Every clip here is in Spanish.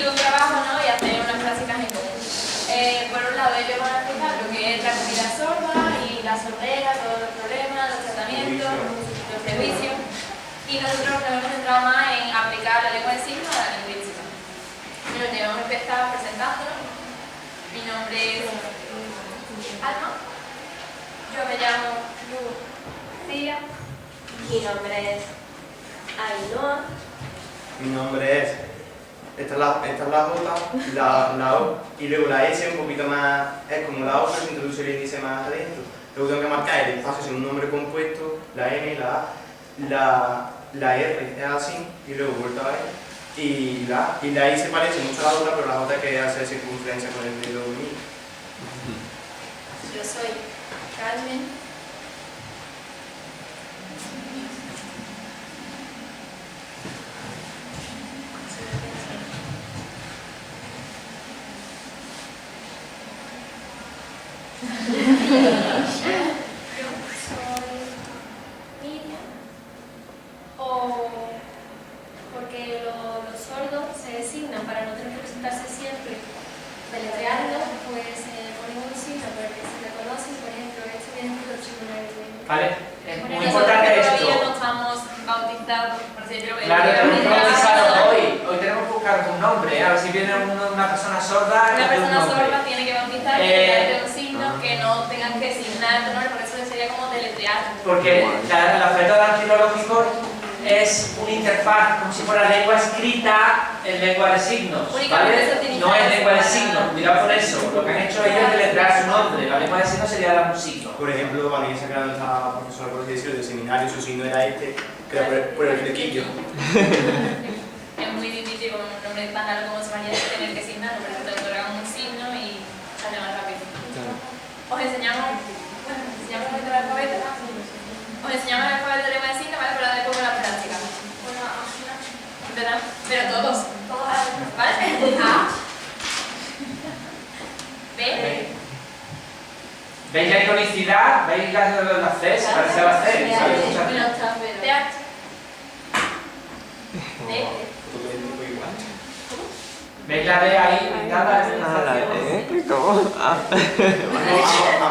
dividir un trabajo, ¿no? Y hacer unas prácticas en común. Por un lado, ellos van a explicar lo que es la comunidad sorda y la sordera, todos los problemas, los tratamientos, los prejuicios. Y nosotros nos hemos centrado más en aplicar la lengua de signos a la lingüística. Pero vamos a empezar presentándonos. Mi nombre es Alma. Yo me llamo Lucía. Mi nombre es Ainhoa. Mi nombre es, esta es la J, la O, y luego la S un poquito más, es como la O, pero se introduce el índice más adentro. Luego tengo que marcar el espacio sin un nombre compuesto, la N, la A, la R es así, y luego vuelta a R, y la I se parece mucho a la otra, pero la J que hace circunferencia con el dedo mío. Yo soy Carmen. Yo soy Miriam. Porque los sordos se designan para no tener que presentarse siempre deletreando, pues ponen un signo por el que se reconocen, por ejemplo, este viene de los tribunales. Vale, es muy Nosotros importante esto. todavía no estamos bautizados, por decirlo. Claro, tenemos que bautizarlo hoy. Hoy tenemos que buscar un nombre, a ver si viene una persona sorda. Una persona un sorda tiene que bautizar y darle un signo que no tengan que designar tu nombre, por eso sería como deletrear. Porque la oferta antilológico es una interfaz, como si fuera lengua escrita en lengua de signos, ¿vale? No es lengua de signos, cuidado con eso. Lo que han hecho ellos es deletrear su nombre. La lengua de signos sería dar un signo. Por ejemplo, cuando yo sacaron a esta profesora, por así decirlo, del seminario, su signo era este, que era por el flequillo. Es muy difícil con un nombre tan largo como España tener que signarlo, pero te otorgan un signo y sale más rápido. Os enseñamos el alfabeto. Os enseñamos el alfabeto de lengua de signos, ¿vale? Pero después con la práctica. ¿Verdad? Pero todos, ¿vale? A. B. ¿Veis la iconicidad? ¿Veis las C? Se parece a las C. TH. D. ¿Veis la D ahí pintada? ¿Cómo?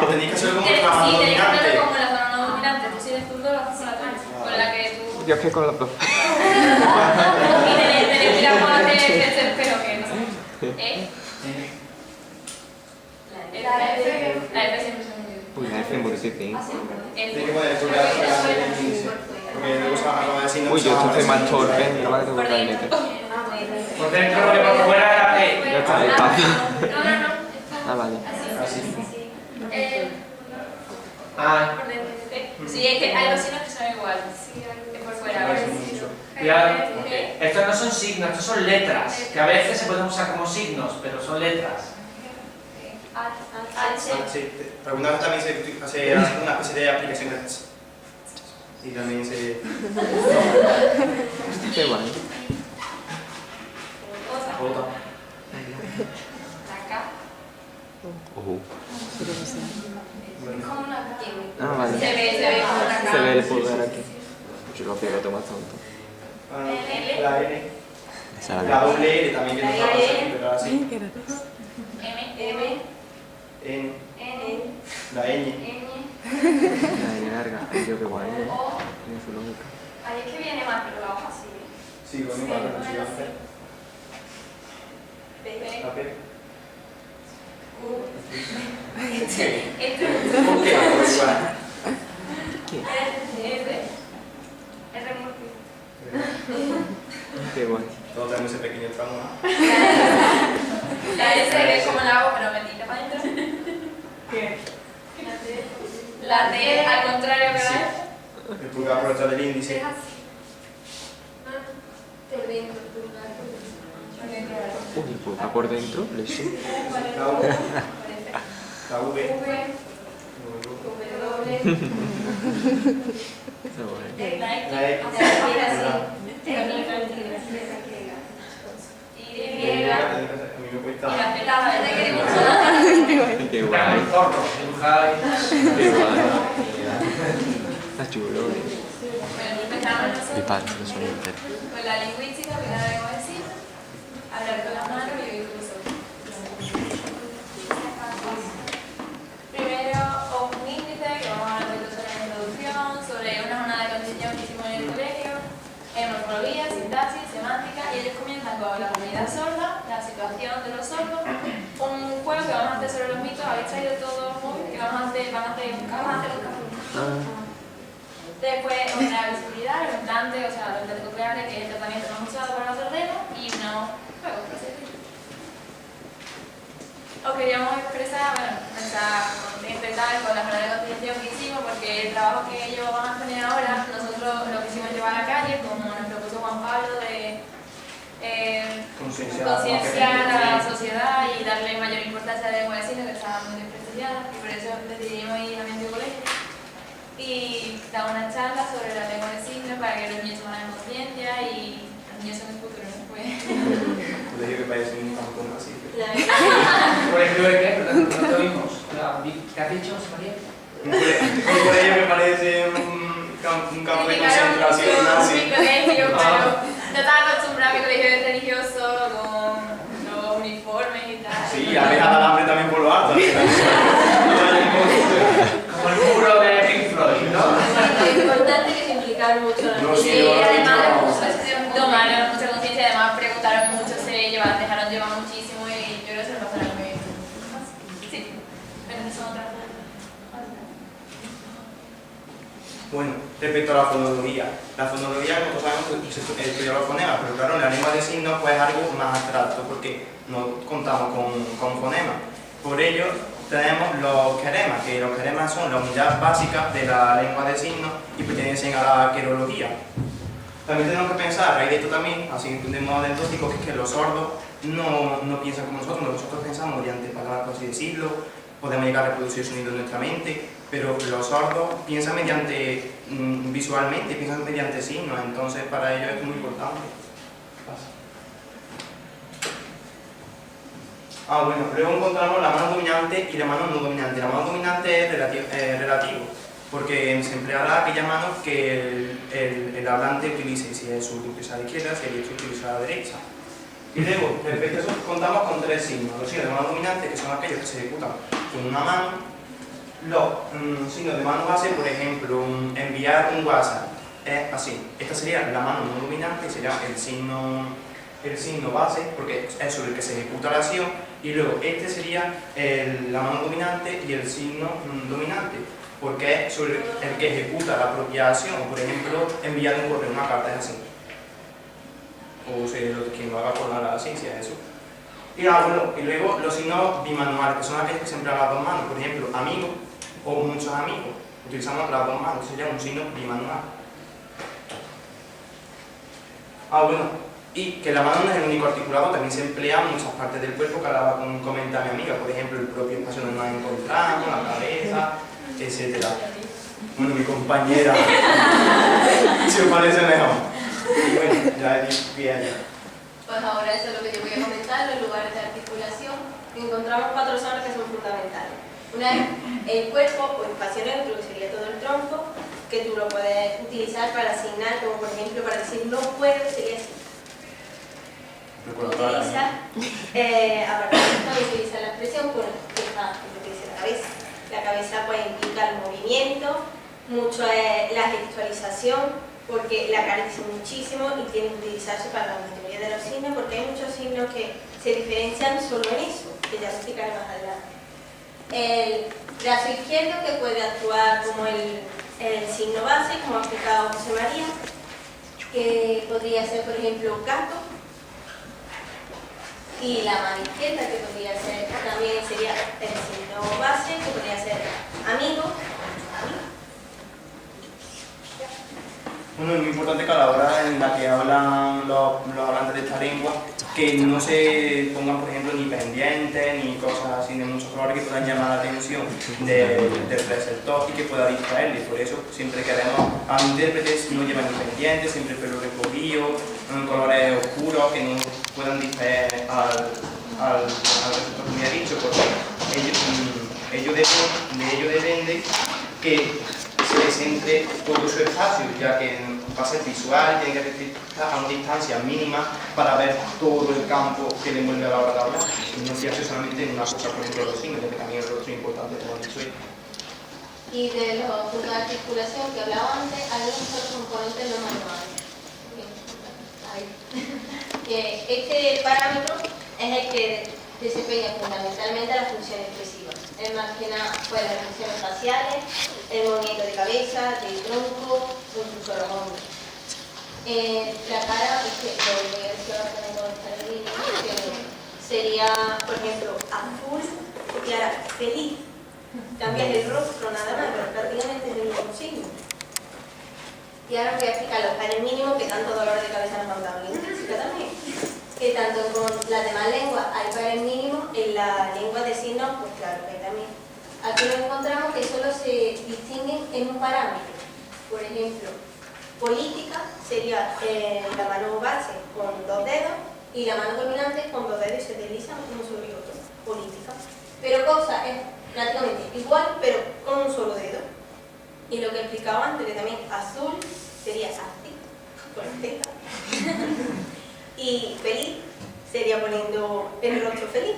Tenéis que hacerlo como Sí, la mano tenéis que hacerlo dominante. como la zona no dominante. Tú si eres zurdo lo haces con la tuya, con la que tú... Yo es que con los dos. Y tenéis que ir a ponerte este espejo que no sé. La F siempre se me olvida. Uy, la F en multiple. Tienes que poner tu cara porque luego se acaba de decir. Uy, yo soy más torpe, no me tengo Por que dentro. meter. Por dentro, porque por fuera es la P. Ya está despacio. No. Ah, vale. Así. Por dentro. Sí, es que hay dos signos que son iguales. Que por fuera. Cuidado. Estos no son signos, estos son letras, que a veces se pueden usar como signos, pero son letras. H. Alguna vez también se hace una especie de aplicación de eso. Y también se... Qué guay. J. La K. Ah, vale. Se ve como una K. Se ve el pulgar aquí. Yo lo pego más tonto. La N. Esa La la doble L también que no estaba así, pero así. M. N. La ñ. La N larga. Ay, yo qué guay, ¿eh? O. Tiene su lógica. Ahí es que viene más por la hoja, sí. Sí, lo mismo, pero sí va a hacer. P. La P. Q. ¿Por qué? Por igual. R múltiple. Qué guay. Todos tenemos ese pequeño tramo, ¿no? La S es como la O, pero metida para adentro. ¿Qué? La D al contrario que la Sí. F. El pulgar por detrás del índice. Uy, el pulgar por dentro, le sí. La U. La V. Qué guay. La X. A mí me cuesta. Qué Un guay. zorro, dibujáis. Qué guay. Está chulo, Empezamos nosotros Flipar, no son enteros. con la lingüística, que la debo decir. hablar con las manos y oír con los ojos. Primero, un índice, que vamos a hablar sobre la introducción, sobre una jornada de conciencia que hicimos en el colegio, morfología, sintaxis, semántica, y ellos comienzan con la comunidad sorda, la situación de los sordos, un juego que vamos a hacer sobre los mitos, habéis traído todo móvil, que vamos a hacer los campos. Después una visibilidad, los implantes, o sea, los implantes cocleares, que es el tratamiento más usado para la sordera, y unos juegos para hacer. Os queríamos expresar, bueno, empezar con la jornada de concienciación que hicimos, porque el trabajo que ellos van a tener ahora, nosotros lo quisimos llevar a la calle, como nos propuso Juan Pablo, de concienciar a la sociedad y darle mayor importancia a la lengua de signos, que estaba muy desprestigiada, y por eso decidimos ir a mi antiguo colegio y dar una charla sobre la lengua de signos para que los niños tomaran conciencia, y los niños son el futuro, ¿no? Pues... colegio que parece un campón así. Por ejemplo, ¿de qué? No lo vimos. ¿Qué has dicho, María? Un colegio que parece un campo de concentración nazi. Mi colegio, pero yo estaba acostumbrada a mi colegio de religioso con los uniformes y tal. Sí, a dejar alambre también por lo alto. Como el muro de Pink Floyd, ¿no? Lo importante es que se implicaron mucho en la No, sí, Y además tomaron mucha conciencia, además preguntaron mucho, se dejaron llevar muchísimo, y yo creo que se lo pasaron muy bien. Sí, pero eso son otras cosas. Bueno, respecto a la fonología, como sabemos, se estudia los fonemas, pero claro, en la lengua de signos pues es algo más abstracto porque no contamos con fonemas. Por ello tenemos los queremas, que los queremas son la unidad básica de la lengua de signos y pertenecen a la querología. También tenemos que pensar, a raíz de esto también, así de modo anecdótico, que es que los sordos no piensan como nosotros pensamos mediante palabras, por así decirlo, podemos llegar a reproducir el sonido en nuestra mente, pero los sordos piensan mediante, visualmente, piensan mediante signos, entonces para ellos es muy importante. Bueno, luego encontramos la mano dominante y la mano no dominante. La mano dominante es relativo, porque se empleará aquella mano que el hablante utilice, si es su utiliza a la izquierda, si el diestro utiliza a la derecha. Y luego, respecto a eso, contamos con tres signos. Los signos de mano dominante, que son aquellos que se ejecutan con una mano. Los signos de mano base, por ejemplo, enviar un WhatsApp, es así. Esta sería la mano no dominante, sería el signo base, porque es sobre el que se ejecuta la acción, y luego este sería la mano dominante y el signo dominante, porque es sobre el que ejecuta la propia acción. Por ejemplo, enviar un correo, una carta, es así. O sea, quien lo haga por la ciencia, eso. Y luego los signos bimanuales, que son aquellos que se emplean las dos manos. Por ejemplo, amigos o muchos amigos. Utilizamos las dos manos, sería un signo bimanual. Y que la mano no es el único articulado, también se emplea en muchas partes del cuerpo, que ahora va a comentar mi amiga. Por ejemplo, el propio espacio donde nos encontramos, la cabeza, etc. Bueno, mi compañera, si os parece mejor. Y bueno, ya he dicho bien ya. Pues ahora eso es lo que yo voy a comentar, los lugares de articulación. Encontramos 4 zonas que son fundamentales. Una es el cuerpo o espacio neutro, que sería todo el tronco, que tú lo puedes utilizar para asignar, como por ejemplo para decir no puedo, sería así. Utiliza, aparte de esto, utiliza la expresión con lo que dice la cabeza. La cabeza pues implica el movimiento, mucho es la gestualización, porque la cara dice muchísimo y tiene que utilizarse para la mayoría de los signos, porque hay muchos signos que se diferencian solo en eso, que ya lo explicaré más adelante. El brazo izquierdo, que puede actuar como el signo base, como ha explicado José María, que podría ser, por ejemplo, gato. Y la mano izquierda, que podría ser, también sería el signo base, que podría ser amigo. Bueno, es muy importante que a la hora en la que hablan los hablantes de esta lengua, que no se pongan, por ejemplo, ni pendientes, ni cosas así de muchos colores que puedan llamar la atención del receptor y que pueda distraerle. Por eso siempre queremos a los intérpretes no llevan ni pendientes, siempre pelo recogido, colores oscuros que no puedan distraer al receptor, como ya he dicho, porque de ello depende que se centre todo su espacio, ya que va a ser visual, tiene que estar a una distancia mínima para ver todo el campo que le envuelve a la hora de hablar, y no fiarse solamente en una cosa, por ejemplo, los signos, que también es otro importante, como han dicho ellos. Y de los puntos de articulación que hablaba antes, hay un solo componente no manual. Que este parámetro es el que desempeña fundamentalmente la función expresiva. Es más que nada pues, las funciones faciales, el movimiento de cabeza, del tronco, o incluso los hombros. La cara, es que lo voy a decir ahora también con esta línea, sería, por ejemplo, azul, y ahora feliz. Cambias el rostro nada más, pero prácticamente es el mismo signo. Y ahora os voy a explicar los pares mínimos que tanto dolor de cabeza nos han dado en lingüística también. Que tanto con las demás lenguas hay pares mínimos, en la lengua de signos, pues claro que también. Aquí nos encontramos que solo se distinguen en un parámetro. Por ejemplo, política sería la mano base con 2 dedos y la mano dominante con 2 dedos y se deslizan uno sobre otro. Política. Pero cosa es prácticamente igual, pero con un solo dedo. Y lo que explicaba antes, que también azul sería así, con Z. Y feliz sería poniendo el rostro feliz.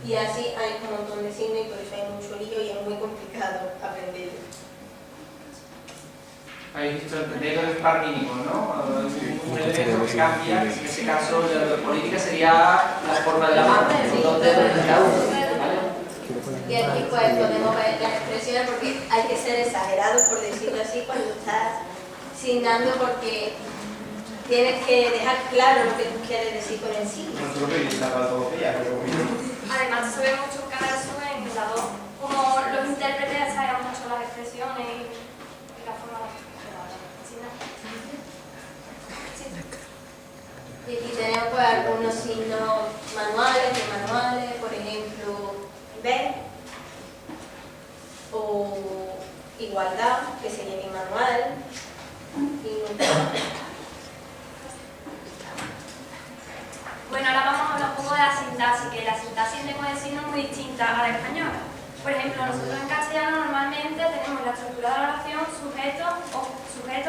Y así hay un montón de signos y por eso hay mucho lío y es muy complicado aprenderlo. Habéis visto el negro del par mínimo, ¿no? Un elemento que cambia, en ese caso la política sería la forma de la mano, los dedos de cada uno, ¿vale? Y aquí pues podemos ver las expresiones porque hay que ser exagerado, por decirlo así, cuando estás signando porque tienes que dejar claro lo que tú quieres decir con el signo. No solo que la patología, pero Además, se ve mucho caso en la dos. Como los intérpretes saben mucho las expresiones y la forma de Y aquí tenemos pues, algunos signos manuales, manuales, por ejemplo, ver o igualdad, que sería mi manual, y Bueno, ahora vamos a hablar un poco de la sintaxis, que la sintaxis en lengua de signos es muy distinta a la española. Por ejemplo, nosotros en castellano normalmente tenemos la estructura de la oración sujeto,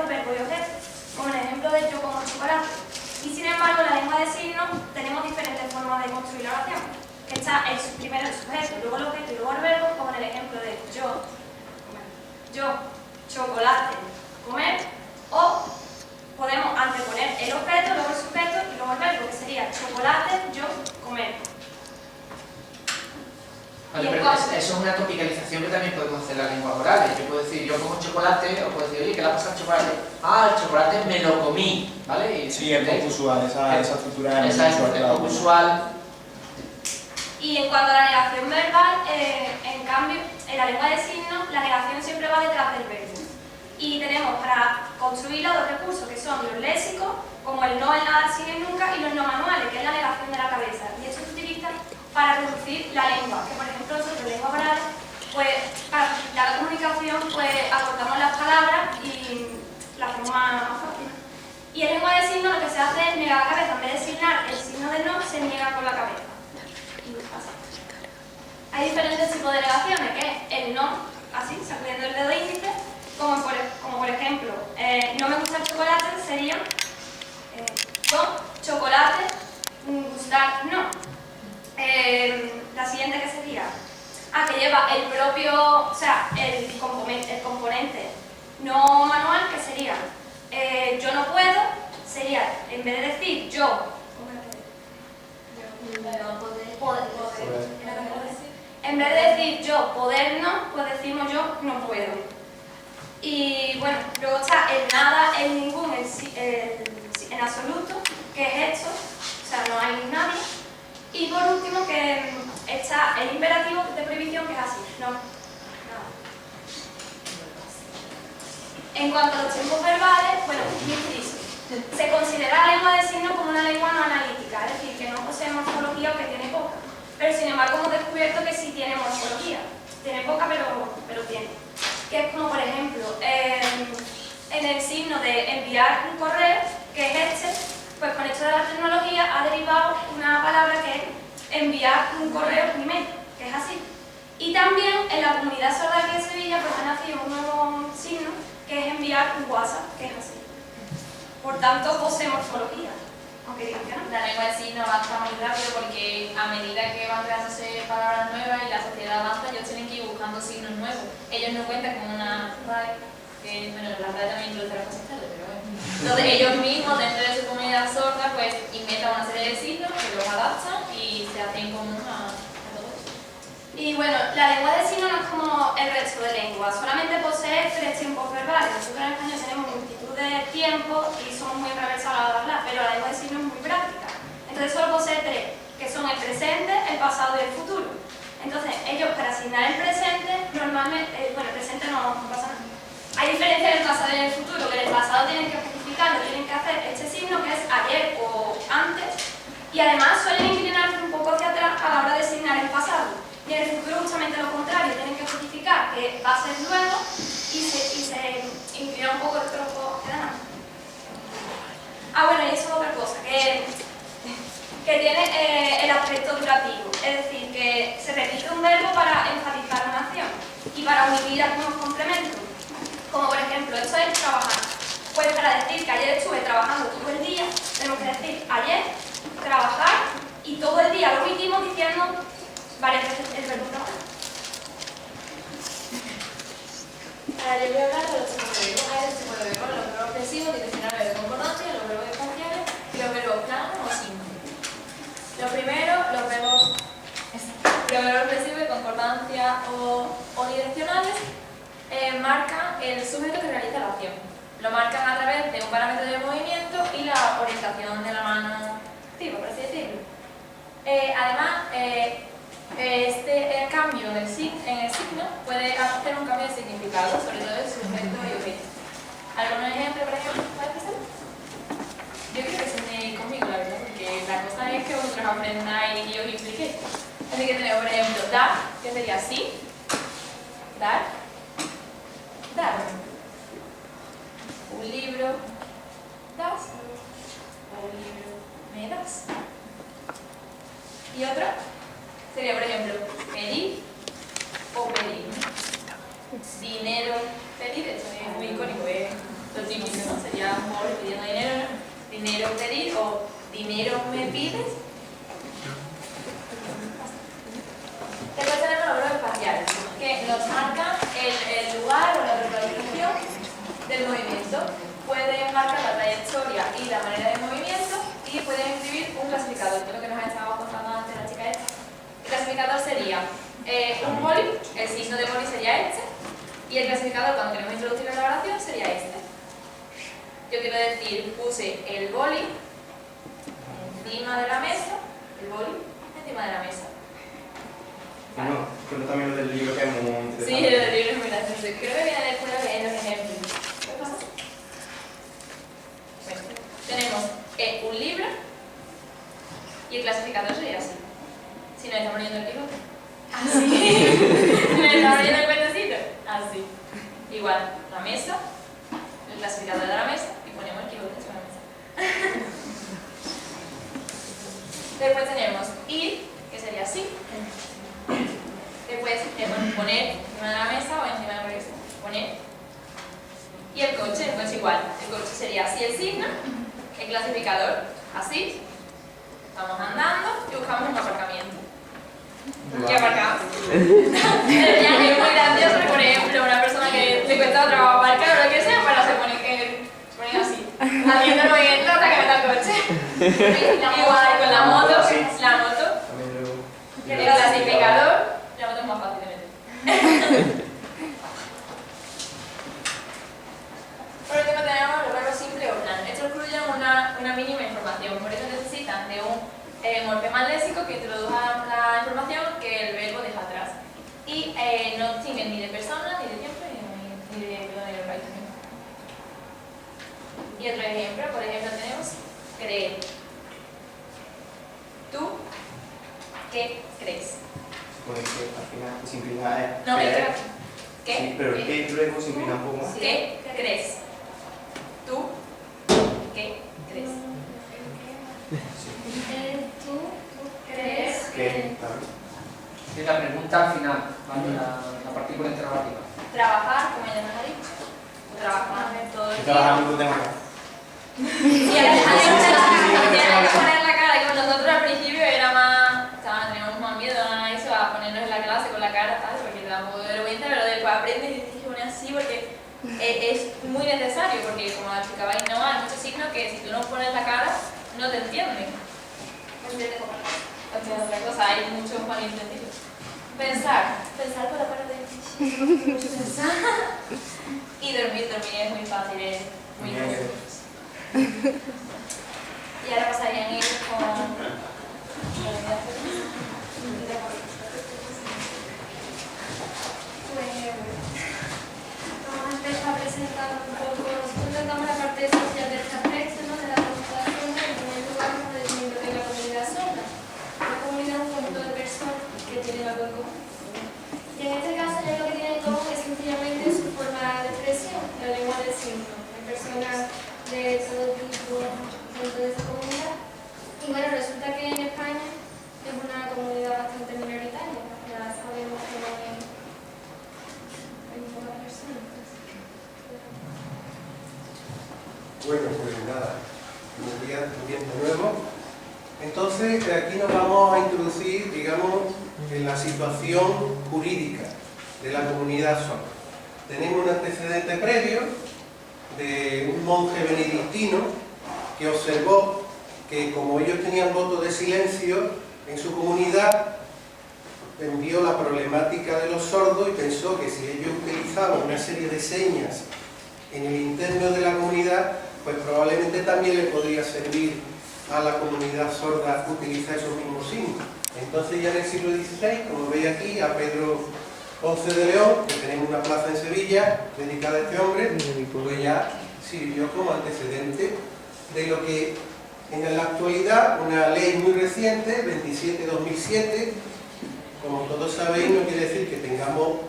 verbo y objeto, como el ejemplo de yo como chocolate. Y sin embargo, en la lengua de signos tenemos diferentes formas de construir la oración. Está primero el sujeto, luego el objeto y luego el verbo, como en el ejemplo de yo, chocolate, comer, o podemos anteponer el objeto, luego el sujeto y luego el verbo, que sería chocolate, yo, comer. Vale, pero eso es una tropicalización que también podemos hacer en las lenguas orales. Yo puedo decir, yo como chocolate, o puedo decir, oye, ¿qué le ha pasado al chocolate? Ah, el chocolate me lo comí, ¿vale? Y, sí, es poco usual, esa estructura es poco usual. Y en cuanto a la negación verbal, en cambio, en la lengua de signos, la negación siempre va detrás del verbo. Y tenemos para construirla 2 recursos, que son los léxicos, como el no, el nada, el sí, el nunca, y los no manuales, que es la negación de la cabeza. Y esto se utiliza para reducir la lengua, que por ejemplo nosotros en lengua oral, pues para facilitar la comunicación, pues acortamos las palabras y la hacemos más fácil. Y en lengua de signos lo que se hace es negar la cabeza, en vez de signar el signo de no, se niega con la cabeza. Hay diferentes tipos de negaciones, que es el no, así, sacudiendo el dedo índice, como por ejemplo, no me gusta el chocolate, sería yo, chocolate, gustar, no. La siguiente que sería, que lleva el propio, o sea, el componente no manual, que sería yo no puedo, sería, en vez de decir yo, en vez de decir yo poder no, pues decimos yo no puedo. Y bueno, luego está el nada, el ningún, en absoluto, que es esto, o sea, no hay nadie. Y por último que está el imperativo de prohibición, que es así, no, nada. En cuanto a los tiempos verbales, bueno, inciso. Se considera la lengua de signos como una lengua no analítica, es decir, que no posee morfología o que tiene poca. Pero sin embargo hemos descubierto que sí tiene morfología. Tiene poca, pero tiene. Que es como por ejemplo, en el signo de enviar un correo, que es este, pues con esto de la tecnología ha derivado una palabra que es enviar un correo, un email, que es así. Y también en la comunidad sorda aquí de Sevilla pues ha nacido un nuevo signo que es enviar un WhatsApp, que es así. Por tanto, posee morfología, aunque digan que no. La lengua en sí no avanza muy rápido porque a medida que van creándose palabras nuevas y la sociedad avanza, ellos tienen que ir buscando signos nuevos. Ellos no cuentan con una RAE, que bueno, la RAE también introduce las cosas tarde, pero bueno. Entonces ellos mismos, dentro de su comunidad sorda, pues inventan una serie de signos que los adaptan y se hacen común a todo eso. Y bueno, la lengua de signos no es como el resto de lenguas, solamente posee 3 tiempos verbales. Nosotros en español tenemos multitud de tiempos y somos muy reversados a la hora de hablar, pero la lengua de signos es muy práctica. Entonces solo posee 3, que son el presente, el pasado y el futuro. Entonces ellos para asignar el presente, normalmente, bueno, el presente no pasa nada. Hay diferencias en el pasado y en el futuro, que en el pasado tienen que justificarlo, tienen que hacer este signo que es ayer o antes, y además suelen inclinarse un poco hacia atrás a la hora de asignar el pasado. Y en el futuro justamente lo contrario, tienen que justificar que va a ser luego y se inclina un poco el tronco hacia adelante. Ah, bueno, y eso es otra cosa, que tiene el aspecto durativo, es decir, que se repite un verbo para enfatizar una acción y para omitir algunos complementos, como por ejemplo, esto es trabajar. Pues para decir que ayer estuve trabajando todo el día, tenemos que decir ayer, trabajar, y todo el día lo omitimos diciendo varias veces el verbo trabajar. Ahora yo voy a hablar de los tipos de verbos. Hay dos tipos de verbos, los verbos expresivos, direccionales de concordancia, los verbos espaciales y los verbos planos o simples. Lo primero, los verbos expresivos de concordancia o direccionales marcan el sujeto que realiza la acción. Lo marcan a través de un parámetro de movimiento y la orientación de la mano activa, por así decirlo. Además, este cambio en el signo puede hacer un cambio de significado, sobre todo el sujeto y objeto. ¿Algún ejemplo, por ejemplo, para empezar? Yo quiero que se me conmigo, la verdad, porque la cosa es que vosotros aprendáis y os impliquéis. Así que tenemos, por ejemplo, dar, que sería así, dar, dar. Un libro, das, o un libro, me das. Y otro sería, por ejemplo, pedir o pedir. Dinero, pedir, esto es muy icónico, es lo típico, ¿no? Sería un pobre pidiendo dinero, ¿no? Dinero, pedir, o dinero, me pides. Después tenemos los verbos espaciales, que nos marcan el lugar o la localización del movimiento. Pueden marcar la trayectoria y la manera de movimiento y pueden escribir un clasificador, que es lo que nos estaba contando antes la chica esta. El clasificador sería un boli, el signo de boli sería este, y el clasificador cuando queremos introducir la grabación sería este. Yo quiero decir, puse el boli encima de la mesa, el boli encima de la mesa. Bueno, pero también lo del libro que es muy interesante. Sí, lo del libro es muy gracioso. Creo que viene después en los ejemplos. ¿Qué pasa? Bueno, tenemos un libro y el clasificador sería así. Si nos estamos leyendo el Quijote. Así. Si nos estamos leyendo el cuentecito. Así. Igual, la mesa, el clasificador de la mesa y ponemos el Quijote sobre la mesa. Después tenemos ir, que sería así. Después poner encima de la mesa o encima de la mesa. Poner. Y el coche igual. El coche sería así el signo, el clasificador así. Estamos andando y buscamos un aparcamiento. ¿Qué aparcamos? Ya es muy gracioso, por ejemplo, una persona que le cuesta trabajo aparcar o lo que sea, para se ponen así. Haciendo el movimiento hasta que meta el coche. Igual con la moto, el clasificador. La moto es más fácil de meter. Por último tenemos los verbos simple o plan. Estos incluyen una mínima información, por eso necesitan de un morfema léxico que introduzca la información que el verbo deja atrás. Y no distinguen ni de persona, ni de tiempo, ni de localización. Y otro ejemplo, por ejemplo, tenemos creer. ¿Tú qué crees? Supone que al final se inclina es No, creer. ¿qué? Sí, pero el que luego se inclina un poco más. ¿Qué crees? ¿Tú qué crees? ¿Tú crees Que, claro. Y la pregunta al final, ¿vale? Trabajando con temas. Y hay que poner la cara, como nosotros al principio era más, teníamos más miedo a eso, a ponernos en la clase con la cara, tal, porque te da un poco de vergüenza, pero después aprendes y tienes que poner así porque es muy necesario, porque como explicabais, no, hay muchos signos que si tú no pones la cara, no te entienden. Otra cosa, hay muchos malentendidos. Pensar con la cara de pensar. Y dormir es muy fácil, es muy fácil. Y ahora pasarían ellos con... Vamos a empezar a presentar un poco, nosotros intentamos la parte social de esta flecha, ¿no? De la comunicación, en primer lugar, como definimos que es la comunidad sorda. La comunidad es un conjunto de personas que tienen algo en común. Y en este caso, ya lo que tienen en común es sencillamente su forma de expresión, la lengua de signos. Hay personas de todo tipo dentro de esa comunidad. Y bueno, resulta que en España es una comunidad bastante minoritaria. Ya sabemos que no hay pocas personas. Bueno, pues nada, buenos días también de nuevo. Entonces, aquí nos vamos a introducir, digamos, en la situación jurídica de la comunidad sorda. Tenemos un antecedente previo de un monje benedictino que observó que como ellos tenían voto de silencio en su comunidad, envió la problemática de los sordos y pensó que si ellos utilizaban una serie de señas en el interno de la comunidad, pues probablemente también le podría servir a la comunidad sorda utilizar esos mismos signos. Entonces ya en el siglo XVI, como veis aquí, a Pedro XI de León, que tenemos una plaza en Sevilla dedicada a este hombre, pues ya sirvió como antecedente de lo que en la actualidad, una ley muy reciente, 27/2007, como todos sabéis, no quiere decir que tengamos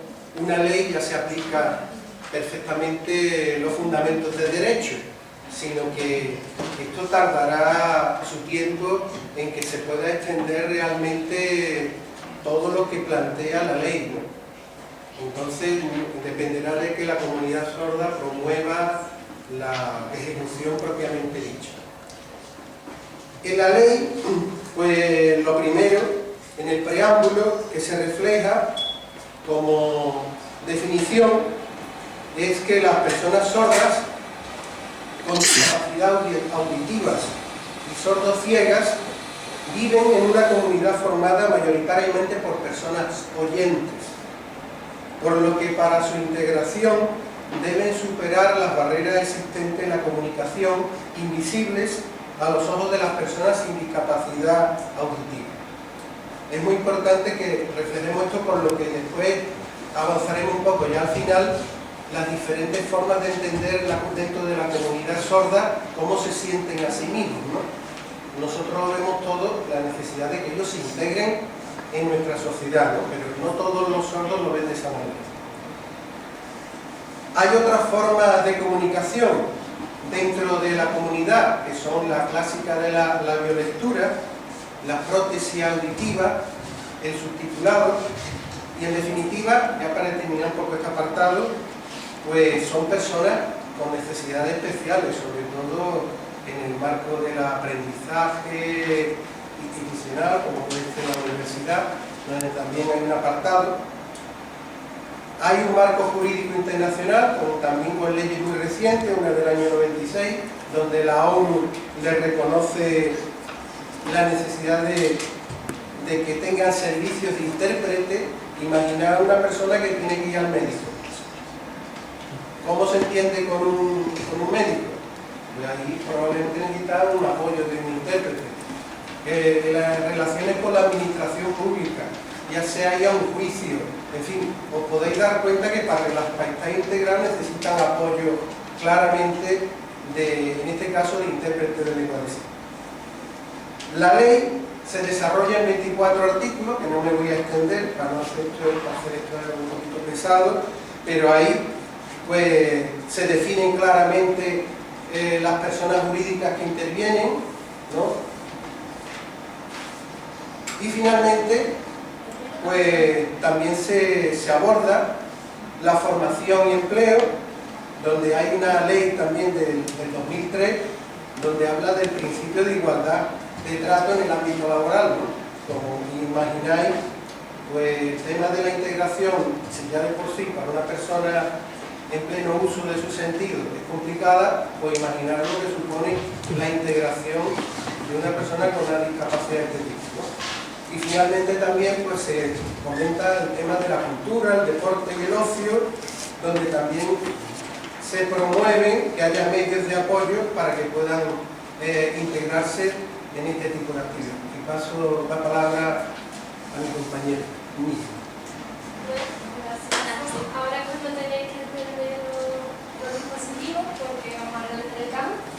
una ley ya se aplica perfectamente los fundamentos del derecho, sino que esto tardará su tiempo en que se pueda extender realmente todo lo que plantea la ley, ¿no? Entonces dependerá de que la comunidad sorda promueva la ejecución propiamente dicha. En la ley, pues lo primero, en el preámbulo que se refleja como definición, es que las personas sordas con discapacidad auditivas y sordociegas viven en una comunidad formada mayoritariamente por personas oyentes, por lo que para su integración deben superar las barreras existentes en la comunicación invisibles a los ojos de las personas sin discapacidad auditiva. Es muy importante que reflejemos esto, por lo que después avanzaremos un poco ya al final las diferentes formas de entender dentro de la comunidad sorda cómo se sienten a sí mismos, ¿no? Nosotros vemos todo la necesidad de que ellos se integren en nuestra sociedad, ¿no? Pero no todos los sordos lo ven de esa manera. Hay otras formas de comunicación dentro de la comunidad, que son la clásica de la biolectura, la prótesis auditiva, el subtitulado, y en definitiva, ya para terminar un poco este apartado, pues son personas con necesidades especiales, sobre todo en el marco del aprendizaje institucional, como puede ser la universidad, donde también hay un apartado. Hay un marco jurídico internacional, también con leyes muy recientes, una del año 96, donde la ONU le reconoce la necesidad de que tengan servicios de intérprete. Imaginar a una persona que tiene que ir al médico. ¿Cómo se entiende con un médico? Pues ahí probablemente necesitan un apoyo de un intérprete. Las relaciones con la administración pública, ya sea ir a un juicio, en fin, os podéis dar cuenta que para estar integrado necesitan apoyo claramente, en este caso, de intérprete de lengua de signos. La ley se desarrolla en 24 artículos, que no me voy a extender para no hacer esto un poquito pesado, pero ahí pues se definen claramente las personas jurídicas que intervienen, ¿no? Y finalmente pues también se aborda la formación y empleo, donde hay una ley también del 2003, donde habla del principio de igualdad de trato en el ámbito laboral, ¿no? Como imagináis, pues el tema de la integración, si ya de por sí para una persona en pleno uso de su sentido es complicada, pues imaginar lo que supone la integración de una persona con una discapacidad de este tipo, ¿no? Y finalmente también pues se comenta el tema de la cultura, el deporte y el ocio, donde también se promueven que haya medios de apoyo para que puedan integrarse en este tipo de actividades. Y paso la palabra a mi compañero. Ahora cuando tenéis que hacer los dispositivos, porque vamos a realizar el campo,